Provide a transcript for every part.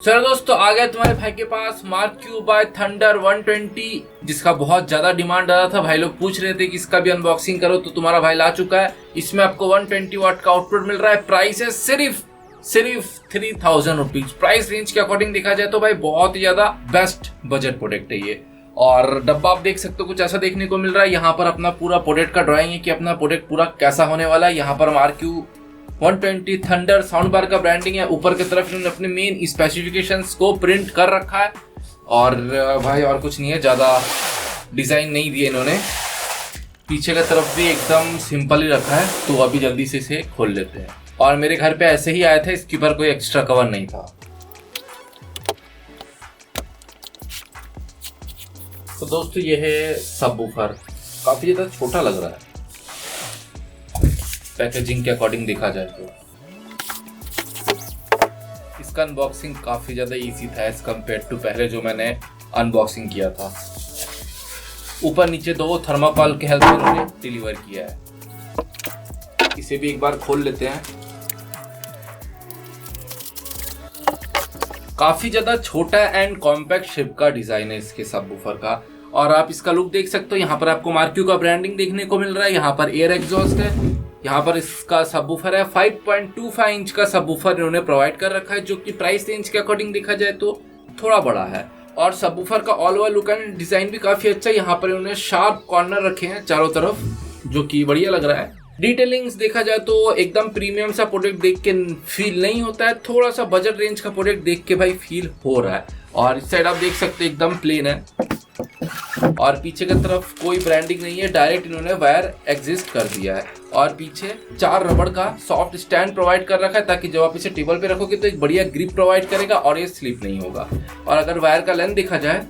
चलो दोस्तों, आ गया तुम्हारे भाई के पास मार्क क्यू बाय थंडर 120, जिसका बहुत ज्यादा डिमांड आ रहा था। भाई लोग पूछ रहे थे कि इसका भी अनबॉक्सिंग करो, तो तुम्हारा भाई ला चुका है। इसमें आपको 120 वाट का आउटपुट मिल रहा है। प्राइस है सिर्फ 3000 रुपीज। प्राइस रेंज के अकॉर्डिंग देखा जाए तो भाई बहुत ही ज्यादा बेस्ट बजट प्रोडक्ट है ये। और डब्बा आप देख सकते हो कुछ ऐसा देखने को मिल रहा है। यहाँ पर अपना पूरा प्रोडक्ट का ड्राइंग है कि अपना प्रोडक्ट पूरा कैसा होने वाला है। यहाँ पर mark Q 120 thunder sound bar का ब्रांडिंग है। ऊपर की तरफ इन्होंने अपने मेन स्पेसिफिकेशंस को प्रिंट कर रखा है। और भाई और कुछ नहीं है, ज़्यादा डिज़ाइन नहीं दिए इन्होंने। पीछे की तरफ भी एकदम सिंपल ही रखा है। तो अभी जल्दी से इसे खोल लेते हैं। और मेरे घर पे ऐसे ही आया था, इसके ऊपर कोई एक्स्ट्रा कवर नहीं था। तो दोस्तों ये है सबवूफर। काफ़ी ज़्यादा छोटा लग रहा है पैकेजिंग के अकॉर्डिंग देखा जाए तो। इसका अनबॉक्सिंग काफ़ी ज़्यादा इजी था एज कम्पेयर टू पहले जो मैंने अनबॉक्सिंग किया था। ऊपर नीचे दो थर्माकोल के हेल्प से उन्होंने डिलीवर किया है। इसे भी एक बार खोल लेते हैं। काफ़ी ज़्यादा छोटा एंड कॉम्पैक्ट शेप का डिज़ाइन है इसके सबवूफर का। और आप इसका लुक देख सकते हो। यहाँ पर आपको मार्क क्यू का ब्रांडिंग देखने को मिल रहा है। यहाँ पर एयर एग्जॉस्ट है। यहाँ पर इसका सबवूफर है। 5.25 इंच का सबवूफर इन्होंने प्रोवाइड कर रखा है, जो कि प्राइस रेंज के अकॉर्डिंग देखा जाए तो थोड़ा बड़ा है। और सबवूफर का all over look and design भी काफी अच्छा है। यहाँ पर इन्होंने शार्प कॉर्नर रखे हैं चारों तरफ, जो कि बढ़िया लग रहा है। डिटेलिंग्स देखा जाए तो एकदम प्रीमियम सा प्रोडक्ट देख के फील नहीं होता है, थोड़ा सा बजट रेंज का प्रोडक्ट देख के भाई फील हो रहा है। और इस साइड आप देख सकते हो एकदम प्लेन है। और पीछे की तरफ कोई ब्रांडिंग नहीं है, डायरेक्ट इन्होंने वायर एग्जिस्ट कर दिया है। और पीछे 4 रबड़ का सॉफ्ट स्टैंड प्रोवाइड कर रखा है, ताकि जब आप इसे टेबल पे रखोगे तो एक बढ़िया ग्रिप प्रोवाइड करेगा और ये स्लिप नहीं होगा। और अगर वायर का लेंथ देखा जाए,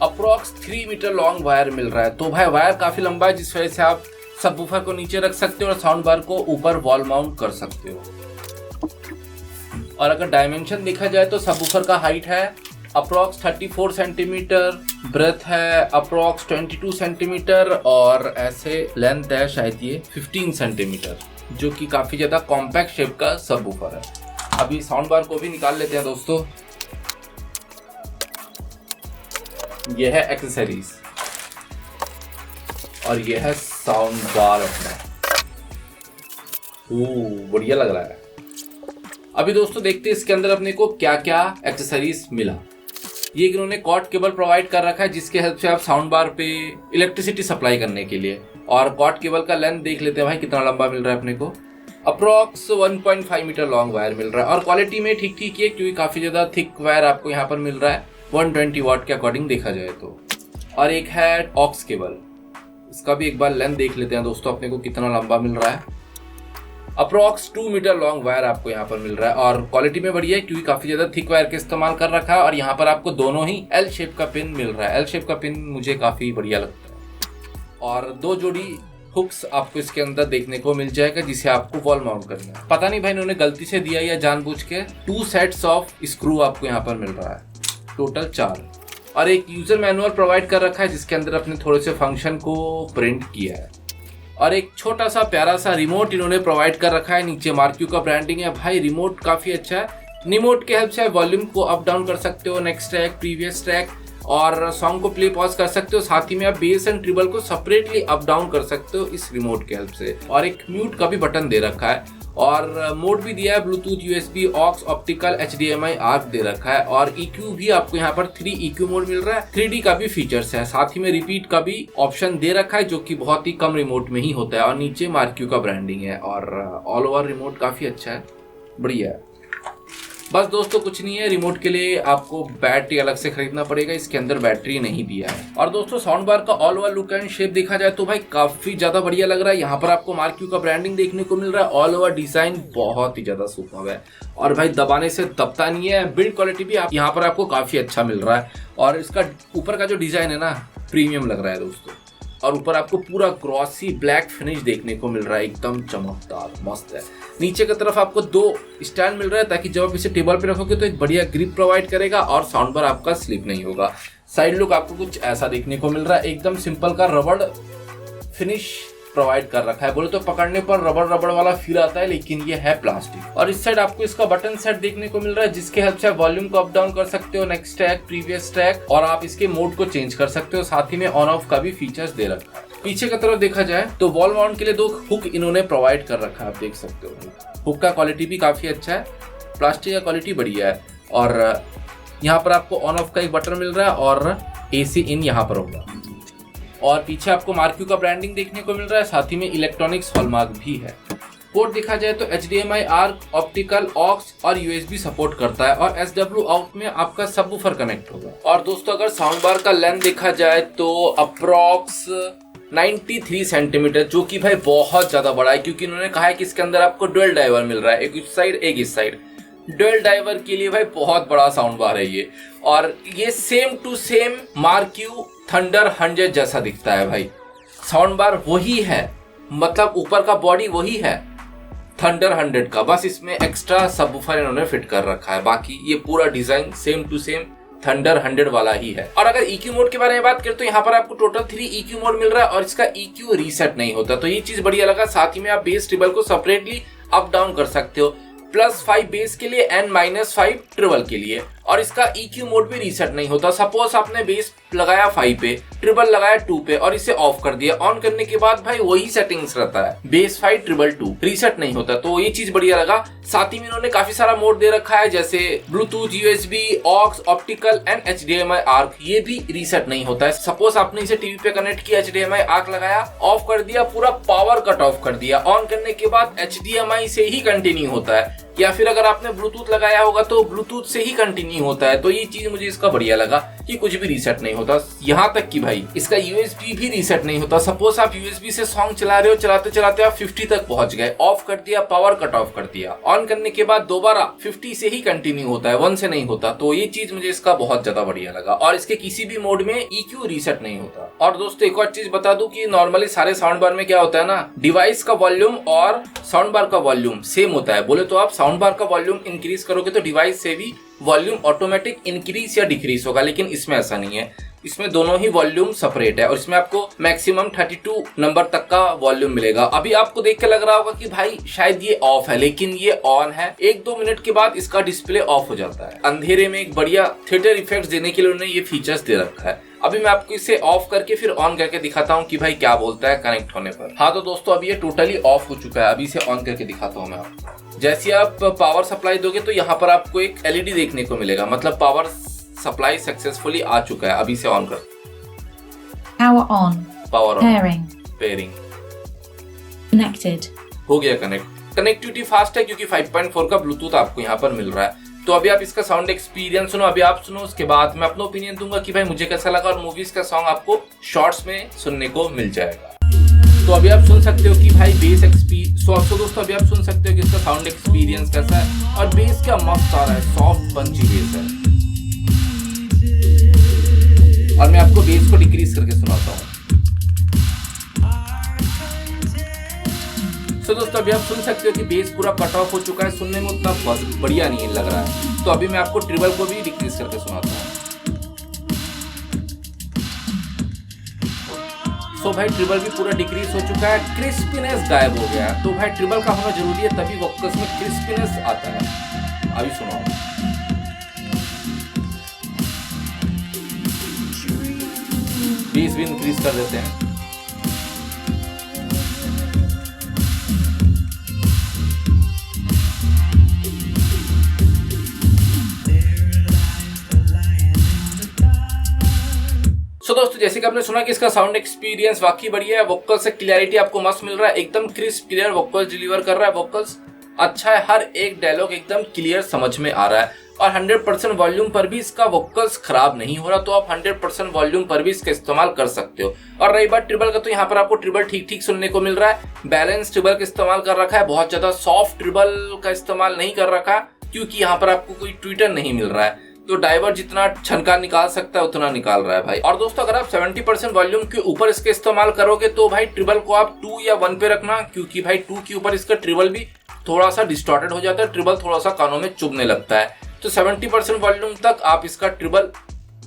अप्रोक्स 3 मीटर लॉन्ग वायर मिल रहा है। तो भाई वायर काफी लंबा है, जिस वजह से आप सबवूफर को नीचे रख सकते हो और साउंड बार को ऊपर वॉल माउंट कर सकते हो। और अगर डायमेंशन देखा जाए तो सबवूफर का हाइट है अप्रोक्स 34 सेंटीमीटर, ब्रेथ है अप्रोक्स 22 सेंटीमीटर और ऐसे लेंथ है शायद ये 15 सेंटीमीटर, जो कि काफ़ी ज़्यादा कॉम्पैक्ट शेप का सबवूफर है। अभी साउंड बार को भी निकाल लेते हैं दोस्तों। यह है एक्सेसरीज और यह है साउंड बार अपना। बढ़िया लग रहा है। अभी दोस्तों देखते हैं इसके अंदर अपने को क्या क्या एक्सेसरीज मिला। ये इन्होंने कॉर्ड केबल प्रोवाइड कर रखा है, जिसके हेल्प से आप साउंड बार पे इलेक्ट्रिसिटी सप्लाई करने के लिए। और कॉर्ड केबल का लेंथ देख लेते हैं भाई कितना लंबा मिल रहा है अपने को। अप्रोक्स 1.5 मीटर लॉन्ग वायर मिल रहा है। और क्वालिटी में ठीक ठीक है, क्योंकि काफ़ी ज़्यादा थिक वायर आपको यहाँ पर मिल रहा है 120 वाट के अकॉर्डिंग देखा जाए तो। और एक है ऑक्स केबल, इसका भी एक बार लेंथ देख लेते हैं दोस्तों अपने को कितना लंबा मिल रहा है। अप्रोक्स 2 मीटर लॉन्ग वायर आपको यहाँ पर मिल रहा है। और क्वालिटी में बढ़िया है, क्योंकि काफ़ी ज़्यादा थिक वायर का इस्तेमाल कर रखा है। और यहाँ पर आपको दोनों ही एल शेप का पिन मिल रहा है। एल शेप का पिन मुझे काफ़ी बढ़िया लगता है। और 2 जोड़ी हुक्स आपको इसके अंदर देखने को मिल जाएगा, जिसे आपको वॉल माउंट करना है। पता नहीं भाई इन्होंने गलती से दिया या जानबूझ के। 2 सेट्स ऑफ स्क्रू आपको यहाँ पर मिल रहा है, टोटल 4। और एक यूजर मैनुअल प्रोवाइड कर रखा है, जिसके अंदर अपने थोड़े से फंक्शन को प्रिंट किया है। और एक छोटा सा प्यारा सा रिमोट इन्होंने प्रोवाइड कर रखा है। नीचे मार्क क्यू का ब्रांडिंग है। भाई रिमोट काफ़ी अच्छा है। रिमोट के हेल्प से वॉल्यूम को अप डाउन कर सकते हो, नेक्स्ट ट्रैक, प्रीवियस ट्रैक, और सॉन्ग को प्ले पॉज कर सकते हो। साथ ही में आप बेस एंड ट्रिबल को सेपरेटली अप डाउन कर सकते हो इस रिमोट के हेल्प से। और एक म्यूट का भी बटन दे रखा है। और मोड भी दिया है, Bluetooth, USB, aux, optical, HDMI, ARC दे रखा है। और EQ भी आपको यहाँ पर 3 EQ मोड मिल रहा है। 3D का भी फीचर्स है। साथ ही में रिपीट का भी ऑप्शन दे रखा है, जो कि बहुत ही कम रिमोट में ही होता है। और नीचे मार्क क्यू का ब्रांडिंग है। और ऑल ओवर रिमोट काफी अच्छा है, बढ़िया है। बस दोस्तों कुछ नहीं है, रिमोट के लिए आपको बैटरी अलग से खरीदना पड़ेगा, इसके अंदर बैटरी नहीं दिया है। और दोस्तों साउंड बार का all over look and shape देखा जाए तो भाई काफी ज्यादा बढ़िया लग रहा है। यहाँ पर आपको मार्क क्यू का ब्रांडिंग देखने को मिल रहा है। ऑल ओवर डिजाइन बहुत ही ज्यादा सुपर्ब है। और भाई दबाने से दबता नहीं है। बिल्ड क्वालिटी भी यहाँ पर आपको काफी अच्छा मिल रहा है। और इसका ऊपर का जो डिजाइन है ना, प्रीमियम लग रहा है दोस्तों। और ऊपर आपको पूरा ग्रॉसी ब्लैक फिनिश देखने को मिल रहा है, एकदम चमकदार मस्त है। नीचे की तरफ आपको 2 स्टैंड मिल रहा है, ताकि जब आप इसे टेबल पे रखोगे तो एक बढ़िया ग्रिप प्रोवाइड करेगा और साउंड बार आपका स्लिप नहीं होगा। साइड लुक आपको कुछ ऐसा देखने को मिल रहा है, एकदम सिंपल का रबड़ फिनिश प्रोवाइड कर रखा है। बोले तो पकड़ने पर रबड़ रबड़ वाला फील आता है, लेकिन ये है प्लास्टिक। और इस साइड आपको इसका बटन सेट देखने को मिल रहा है, जिसके हेल्प से आप वॉल्यूम को अप डाउन कर सकते हो, नेक्स्ट ट्रैक, प्रीवियस ट्रैक, और आप इसके मोड को चेंज कर सकते हो। साथ ही में ऑन ऑफ का भी फीचर्स दे रखा है। पीछे की तरफ देखा जाए तो वॉल माउंट के लिए 2 हुक इन्होंने प्रोवाइड कर रखा है, आप देख सकते हो। हुक का क्वालिटी भी काफी अच्छा है, प्लास्टिक का क्वालिटी बढ़िया है। और यहाँ पर आपको ऑन ऑफ का एक बटन मिल रहा है और AC इन यहाँ पर होगा। और पीछे आपको मार्क्यू का ब्रांडिंग देखने को मिल रहा है, साथ ही में इलेक्ट्रॉनिक्स हॉलमार्क भी है। पोर्ट देखा जाए तो HDMI आर्क, ऑप्टिकल, ऑक्स और USB सपोर्ट करता है, और SW आउट में आपका सबवूफर कनेक्ट होगा। और दोस्तों अगर साउंड बार का लेंथ देखा जाए तो अप्रॉक्स 93 सेंटीमीटर, जो कि भाई बहुत ज्यादा बड़ा है, क्योंकि इन्होंने कहा है कि इसके अंदर आपको डुअल डाइवर मिल रहा है, एक इस साइड एक इस साइड। डुअल डाइवर के लिए भाई बहुत बड़ा साउंड बार है ये, और ये same to same Marq Thunder 100 जैसा दिखता है भाई। साउंड बार वही है, मतलब ऊपर का बॉडी वही है थंडर 100 का, बस इसमें एक्स्ट्रा सबवूफर इन्होंने फिट कर रखा है। बाकी ये पूरा design same to same Thunder 100 वाला ही है। और अगर EQ मोड के बारे में बात करें तो यहाँ पर आपको टोटल 3 EQ मोड मिल रहा है, और इसका EQ रीसेट नहीं होता, तो ये चीज बढ़िया लगा। साथ ही में आप बेस ट्रिबल को सेपरेटली अप डाउन कर सकते हो, +5 बेस के लिए एंड -5 ट्रिबल के लिए। और इसका EQ मोड भी रीसेट नहीं होता। सपोज आपने बेस लगाया 5 पे, ट्रिबल लगाया 2 पे और इसे ऑफ कर दिया, ऑन करने के बाद भाई वही सेटिंग्स रहता है, बेस 5 ट्रिबल 2, रीसेट नहीं होता, तो ये चीज बढ़िया लगा। साथ ही में इन्होंने काफी सारा मोड दे रखा है, जैसे Bluetooth, USB, aux, optical and HDMI ARC, ये भी रीसेट नहीं होता है। सपोज आपने इसे टीवी पे कनेक्ट किया, HDMI आर्क लगाया, ऑफ कर दिया, पूरा पावर कट ऑफ कर दिया, ऑन करने के बाद HDMI से ही कंटिन्यू होता है, या फिर अगर आपने ब्लूटूथ लगाया होगा तो ब्लूटूथ से ही कंटिन्यू होता है। तो ये चीज मुझे इसका बढ़िया लगा कि कुछ भी रीसेट नहीं होता। यहाँ तक कि भाई इसका USB भी रीसेट नहीं होता। सपोज आप USB से सॉन्ग चला रहे हो, चलाते चलाते आप 50 तक पहुंच गए, ऑफ कर दिया, पावर कट ऑफ कर दिया, ऑन करने के बाद दोबारा 50 से ही कंटिन्यू होता है, 1 से नहीं होता। तो ये चीज मुझे इसका बहुत ज्यादा बढ़िया लगा। और इसके किसी भी मोड में EQ रीसेट नहीं होता। और दोस्तों एक और चीज बता दूं कि नॉर्मली सारे साउंड बार में क्या होता है ना, डिवाइस का वॉल्यूम और साउंड बार का वॉल्यूम सेम होता है। बोले तो आप साउंड बार का वॉल्यूम इंक्रीज करोगे तो डिवाइस से भी वॉल्यूम ऑटोमेटिक इंक्रीज या डिक्रीज होगा, लेकिन इसमें ऐसा नहीं है। इसमें दोनों ही वॉल्यूम सेपरेट है, और इसमें आपको मैक्सिमम 32 नंबर तक का वॉल्यूम मिलेगा। अभी आपको देख के लग रहा होगा कि भाई शायद ये ऑफ है, लेकिन ये ऑन है। 1-2 मिनट के बाद इसका डिस्प्ले ऑफ हो जाता है। अंधेरे में एक बढ़िया थिएटर इफेक्ट देने के लिए उन्होंने ये फीचर्स दे रखा है। अभी मैं आपको इसे ऑफ करके फिर ऑन करके दिखाता हूँ कि भाई क्या बोलता है कनेक्ट होने पर। हाँ तो दोस्तों अभी ये टोटली ऑफ हो चुका है। अभी इसे ऑन करके दिखाता हूँ मैं आपको। जैसे आप पावर सप्लाई दोगे तो यहाँ पर आपको एक LED देखने को मिलेगा, मतलब पावर सप्लाई सक्सेसफुली आ चुका है। अभी से ऑन कर, Power on. Power Pairing. Pairing Connected. हो गया कनेक्ट। कनेक्टिविटी फास्ट है क्योंकि 5.4 का ब्लूटूथ आपको यहाँ पर मिल रहा है। तो अभी आप इसका साउंड एक्सपीरियंस सुनो, अभी आप सुनो, उसके बाद मैं अपना ओपिनियन दूंगा कि भाई मुझे कैसा लगा, और मूवीज का सॉन्ग आपको शॉर्ट्स में सुनने को मिल जाएगा। तो अभी आप सुन सकते हो कि भाई बेस दोस्तों अभी आप सुन सकते हो कि इसका साउंड एक्सपीरियंस कैसा है, और बेस क्या मस्त आ रहा है, सॉफ्ट पंची बेस है। और मैं आपको बेस को डिक्रीज करके सुनाता हूँ। तो दोस्तों अभी आप सुन सकते हो कि बेस पूरा कट ऑफ हो चुका है, सुनने में उतना बढ़िया नहीं लग रहा है। तो अभी मैं आपको ट्रिबल को भी डिक्रीज करके सुनाता हूँ। तो भाई ट्रिबल भी पूरा डिक्रीज हो चुका है, क्रिस्पीनेस गायब हो गया है। तो भाई ट्रिबल का होना जरूरी है, तभी वोकल्स में क्रिस्पीनेस आता है। अभी सुनो, बेस भी इंक्रीज कर देते हैं। सो दोस्तों जैसे कि आपने सुना कि इसका साउंड एक्सपीरियंस वाकई बढ़िया है। वोकल से क्लियरिटी आपको मस्त मिल रहा है, एकदम क्रिस्प क्लियर वोकल्स डिलीवर कर रहा है। वोकल्स अच्छा है, हर एक डायलॉग एकदम क्लियर समझ में आ रहा है, और 100% वॉल्यूम पर भी इसका वोकल्स खराब नहीं हो रहा। तो आप 100% वॉल्यूम पर भी इसका इस्तेमाल कर सकते हो। और रही बात ट्रिबल का, तो यहाँ पर आपको ट्रिबल ठीक ठीक सुनने को मिल रहा है। बैलेंस ट्रिबल का इस्तेमाल कर रखा है, बहुत ज्यादा सॉफ्ट ट्रिबल का इस्तेमाल नहीं कर रखा, क्योंकि यहाँ पर आपको कोई ट्विटर नहीं मिल रहा है। तो डाइवर जितना छनका निकाल सकता है उतना निकाल रहा है भाई। और दोस्तों अगर आप 70% वॉल्यूम के ऊपर इसके इस्तेमाल करोगे तो भाई ट्रिबल को आप 2 या 1 पे रखना, क्योंकि भाई 2 के ऊपर इसका ट्रिबल भी थोड़ा सा डिस्टॉर्टेड हो जाता है, ट्रिबल थोड़ा सा कानों में चुभने लगता है। तो 70% वॉल्यूम तक आप इसका ट्रिबल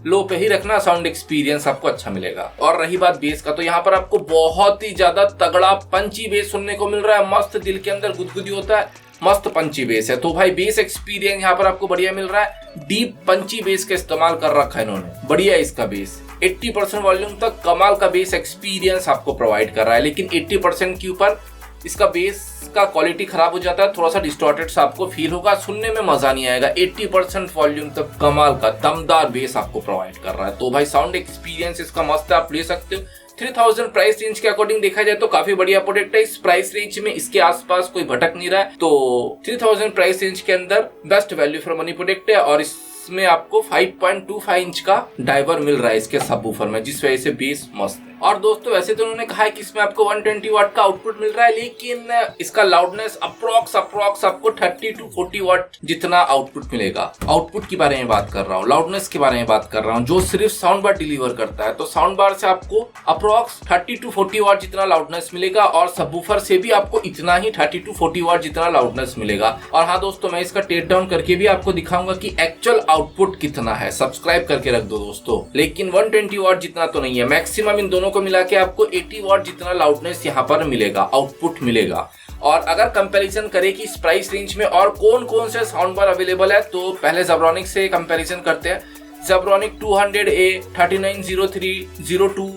लो पे ही रखना, साउंड एक्सपीरियंस आपको अच्छा मिलेगा। और रही बात बेस का, तो यहाँ पर आपको बहुत ही ज्यादा तगड़ा पंची बेस सुनने को मिल रहा है। मस्त दिल के अंदर गुदगुदी होता है, मस्त पंची बेस है। तो भाई बेस एक्सपीरियंस यहाँ पर आपको बढ़िया मिल रहा है। डीप पंची बेस का इस्तेमाल कर रखा है इन्होंने, बढ़िया है इसका बेस। 80% वॉल्यूम तक कमाल का बेस एक्सपीरियंस आपको प्रोवाइड कर रहा है, लेकिन 80% के ऊपर इसका बेस का क्वालिटी खराब हो जाता है, थोड़ा सा डिस्टॉर्टेड सा आपको फील होगा, सुनने में मजा नहीं आएगा। 80% वॉल्यूम तक कमाल का दमदार बेस आपको प्रोवाइड कर रहा है। तो भाई साउंड एक्सपीरियंस इसका मस्त है, आप ले सकते हो। 3000 प्राइस रेंज के अकॉर्डिंग देखा जाए तो काफी बढ़िया प्रोडक्ट है। इस प्राइस रेंज में इसके आसपास कोई भटक नहीं रहा है, तो 3000 प्राइस रेंज के अंदर best value for money product है। और इसमें आपको 5.25 इंच का डाइवर मिल रहा है इसके सबवूफर में, जिस वजह से बेस मस्त है। और दोस्तों वैसे तो उन्होंने कहा है कि इसमें आपको 120 वाट का आउटपुट मिल रहा है, लेकिन इसका लाउडनेस अप्रोक्स आपको 30 to 40 वाट जितना आउटपुट मिलेगा। आउटपुट के बारे में बात कर रहा हूँ, लाउडनेस के बारे में बात कर रहा हूँ, जो सिर्फ साउंड बार डिलीवर करता है। तो साउंड बार से आपको अप्रोक्स 30 to 40 वाट जितना लाउडनेस मिलेगा, और सबवूफर से भी आपको इतना ही 30 to 40 वाट जितना लाउडनेस मिलेगा। और हाँ दोस्तों, मैं इसका टेक डाउन करके भी आपको दिखाऊंगा कि एक्चुअल आउटपुट कितना है। सब्सक्राइब करके रख दो दोस्तों। लेकिन 120 वाट जितना तो नहीं है, मैक्सिमम इन दोनों को मिला के आपको 80 वाट जितना लाउडनेस यहाँ पर मिलेगा, आउटपुट मिलेगा। और अगर कंपैरिजन करें कि इस प्राइस रेंज में और कौन कौन से साउंड बार अवेलेबल है, तो पहले ज़ेब्रॉनिक से कंपैरिजन करते हैं। ज़ेब्रॉनिक 200A, 3903, 02,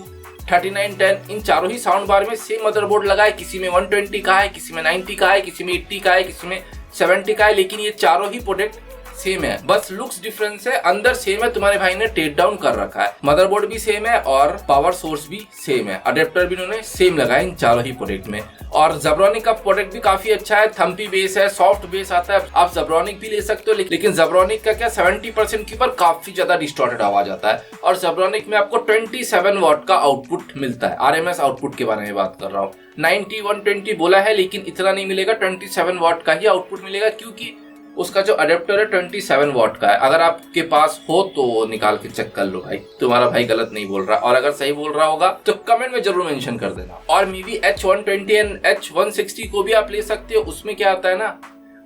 3910, इन चारों ही साउंड बार में सेम मदरबोर्ड लगा है। किसी में 120 का है, किसी में 90 का है, किसी में 80 का है, किसी में 70 का है, लेकिन ये चारों ही प्रोडक्ट सेम है, बस लुक्स डिफरेंस है। अंदर सेम है, तुम्हारे भाई ने टेक डाउन कर रखा है। मदरबोर्ड भी सेम है और पावर सोर्स भी सेम है, अडेप्टर भी उन्होंने सेम लगाया इन चारों ही प्रोडक्ट में। और ज़ेब्रॉनिक का प्रोडक्ट भी काफी अच्छा है, थम्पी बेस है, सॉफ्ट बेस आता है। आप ज़ेब्रॉनिक भी ले सकते हो, लेकिन ज़ेब्रॉनिक का क्या 70% के ऊपर काफी ज्यादा डिस्टॉर्टेड आवाज आता है। और ज़ेब्रॉनिक में आपको 27 वाट का आउटपुट मिलता है। RMS आउटपुट के बारे में बात कर रहा हूँ। 90, 120 बोला है, लेकिन इतना नहीं मिलेगा, 27 वाट का ही आउटपुट मिलेगा, क्योंकि उसका जो अडेप्टर है 27 वाट का है। अगर आपके पास हो तो निकाल के चेक कर लो भाई, तुम्हारा भाई गलत नहीं बोल रहा। और अगर सही बोल रहा होगा तो कमेंट में जरूर मेंशन कर देना। और MIDI H120 एंड H160 को भी आप ले सकते हो। उसमें क्या आता है ना,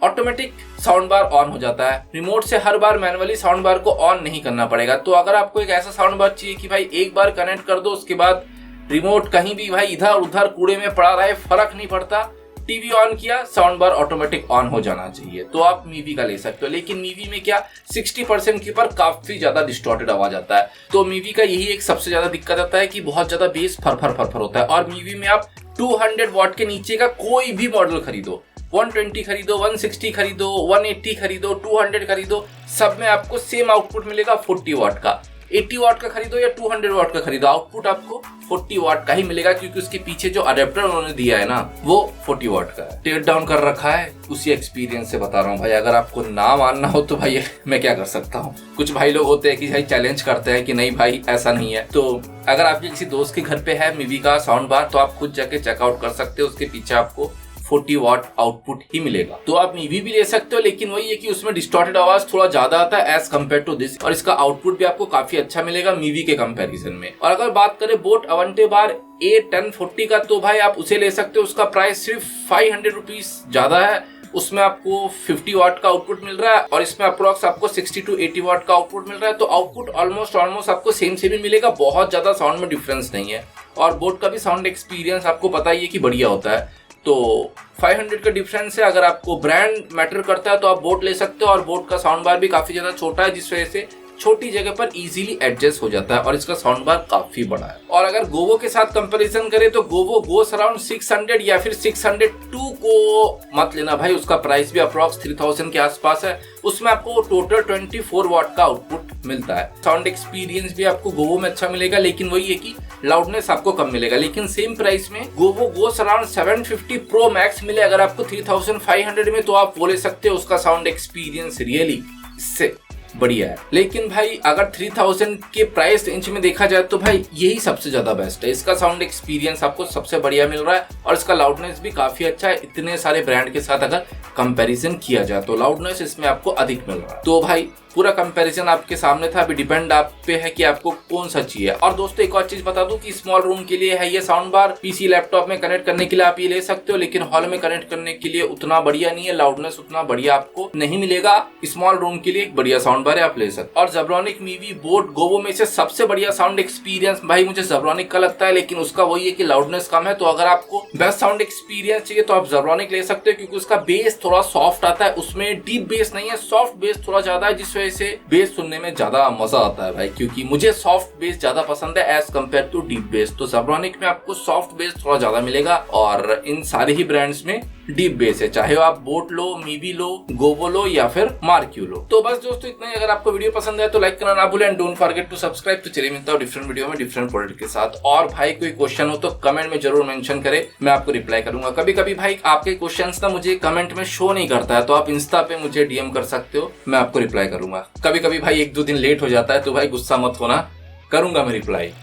ऑटोमेटिक साउंड बार ऑन हो जाता है, रिमोट से हर बार मैनुअली साउंड बार को ऑन नहीं करना पड़ेगा। तो अगर आपको एक ऐसा साउंड बार चाहिए कि भाई एक बार कनेक्ट कर दो, उसके बाद रिमोट कहीं भी भाई इधर उधर कूड़े में पड़ा रहे, फर्क नहीं पड़ता, टीवी ऑन किया साउंड बार ऑटोमेटिक ऑन हो जाना चाहिए, तो आप MIDI का ले सकते हो। लेकिन MIDI में क्या 60% के ऊपर काफी ज्यादा डिस्टॉर्टेड आवाज आता है। तो MIDI का यही एक सबसे ज्यादा दिक्कत आता है कि बहुत ज्यादा बेस फर होता है। और MIDI में आप 200 वाट के नीचे का कोई भी मॉडल खरीदो, 120 खरीदो, 160 खरीदो, 180 खरीदो, 200 खरीदो, सब में आपको सेम आउटपुट मिलेगा 40 वाट का। 80 वाट का खरीदो या 200 वाट का खरीदो, आउटपुट आपको 40 वाट का ही मिलेगा, क्योंकि उसके पीछे जो अडेप्टर उन्होंने दिया है ना, वो 40 वाट का है। टेक डाउन कर रखा है, उसी एक्सपीरियंस से बता रहा हूँ भाई। अगर आपको ना मानना हो तो भाई मैं क्या कर सकता हूँ। कुछ भाई लोग होते हैं कि भाई चैलेंज करते हैं कि नहीं भाई ऐसा नहीं है। तो अगर आपके किसी दोस्त के घर पे है MIDI का साउंड बार, तो आप खुद जाके चेकआउट कर सकते हो, उसके पीछे आपको 40 वाट आउटपुट ही मिलेगा। तो आप MIDI भी ले सकते हो, लेकिन वही है कि उसमें डिस्टॉर्टेड आवाज थोड़ा ज्यादा आता है एज कम्पेयर टू दिस, और इसका आउटपुट भी आपको काफी अच्छा मिलेगा MIDI के कंपैरिजन में। और अगर बात करें बोट अवंटे बार A1040 का, तो भाई आप उसे ले सकते हो। उसका प्राइस सिर्फ 500 रुपीज ज्यादा है। उसमें आपको 50 वाट का आउटपुट मिल रहा है, और इसमें अप्रोक्स आपको 60 to 80 वाट का आउटपुट मिल रहा है। तो आउटपुट ऑलमोस्ट आपको सेम ही मिलेगा, बहुत ज्यादा साउंड में डिफरेंस नहीं है। और बोट का भी साउंड एक्सपीरियंस आपको पता ही है कि बढ़िया होता है। तो 500 का डिफरेंस है। अगर आपको ब्रांड मैटर करता है तो आप बोट ले सकते हो, और बोट का साउंड बार भी काफी ज्यादा छोटा है, जिस वजह से छोटी जगह पर इजीली एडजस्ट हो जाता है, और इसका साउंड बार काफी बड़ा है। और अगर गोवो के साथ कंपैरिजन करें तो गोवो गोस अराउंड 600 या फिर 602 को मत लेना भाई, उसका प्राइस भी अप्रॉक्स 3000 के आसपास है। उसमें आपको टोटल 24 वाट का आउटपुट मिलता है। साउंड एक्सपीरियंस भी आपको गोवो में अच्छा मिलेगा, लेकिन वही है कि लाउडनेस आपको कम मिलेगा। लेकिन सेम प्राइस में गोवो गोस अराउंड 750 प्रो मैक्स मिले अगर आपको 3500 में, तो आप वो ले सकते हो। उसका साउंड एक्सपीरियंस रियली इससे बढ़िया है। लेकिन भाई अगर 3000 के प्राइस रेंज में देखा जाए तो भाई यही सबसे ज्यादा बेस्ट है। इसका साउंड एक्सपीरियंस आपको सबसे बढ़िया मिल रहा है, और इसका लाउडनेस भी काफी अच्छा है। इतने सारे ब्रांड के साथ अगर कंपैरिजन किया जाए तो लाउडनेस इसमें आपको अधिक मिल रहा है। तो भाई पूरा कंपैरिजन आपके सामने था। अभी डिपेंड आप पे है कि आपको कौन सा चाहिए। और दोस्तों एक और चीज बता दूं कि स्मॉल रूम के लिए है ये साउंड बार, पीसी लैपटॉप में कनेक्ट करने के लिए आप ये ले सकते हो, लेकिन हॉल में कनेक्ट करने के लिए उतना बढ़िया नहीं है, लाउडनेस उतना बढ़िया आपको नहीं मिलेगा। स्मॉल रूम के लिए एक बढ़िया साउंड बार है, आप ले सकते। और जेब्रानिक मीवी बोट गोवो में से सबसे बढ़िया साउंड एक्सपीरियंस भाई मुझे जेब्रानिक का लगता है, लेकिन उसका वही है कि लाउडनेस कम है। तो अगर आपको बेस्ट साउंड एक्सपीरियंस चाहिए तो आप जेब्रानिक ले सकते हो, क्योंकि उसका बेस थोड़ा सॉफ्ट आता है, उसमें डीप बेस नहीं है, सॉफ्ट बेस थोड़ा ज्यादा है, जिस वजह से बेस सुनने में ज्यादा मजा आता है भाई। क्योंकि मुझे सॉफ्ट बेस ज्यादा पसंद है as compare to deep bass. तो जेब्रानिक में आपको सॉफ्ट बेस थोड़ा ज्यादा मिलेगा, और इन सारे ही ब्रांड्स में डीप बेस है, चाहे आप बोट लो, मीवी लो, गोवो लो या फिर मार्क्यू लो। तो बस दोस्तों इतना ही। अगर आपको वीडियो पसंद है तो लाइक करना ना भूलें and don't forget to subscribe. तो चलिए मिलता हूं डिफरेंट वीडियो में डिफरेंट प्रोडक्ट के साथ। और भाई कोई क्वेश्चन हो तो कमेंट में जरूर मेंशन करें, मैं आपको रिप्लाई करूंगा। कभी कभी भाई आपके क्वेश्चंस ना मुझे कमेंट में शो नहीं करता है, तो आप इंस्टा पे मुझे डीएम कर सकते हो, मैं आपको रिप्लाई करूंगा। कभी कभी भाई 1-2 दिन लेट हो जाता है, तो भाई गुस्सा मत होना, करूंगा मैं रिप्लाई।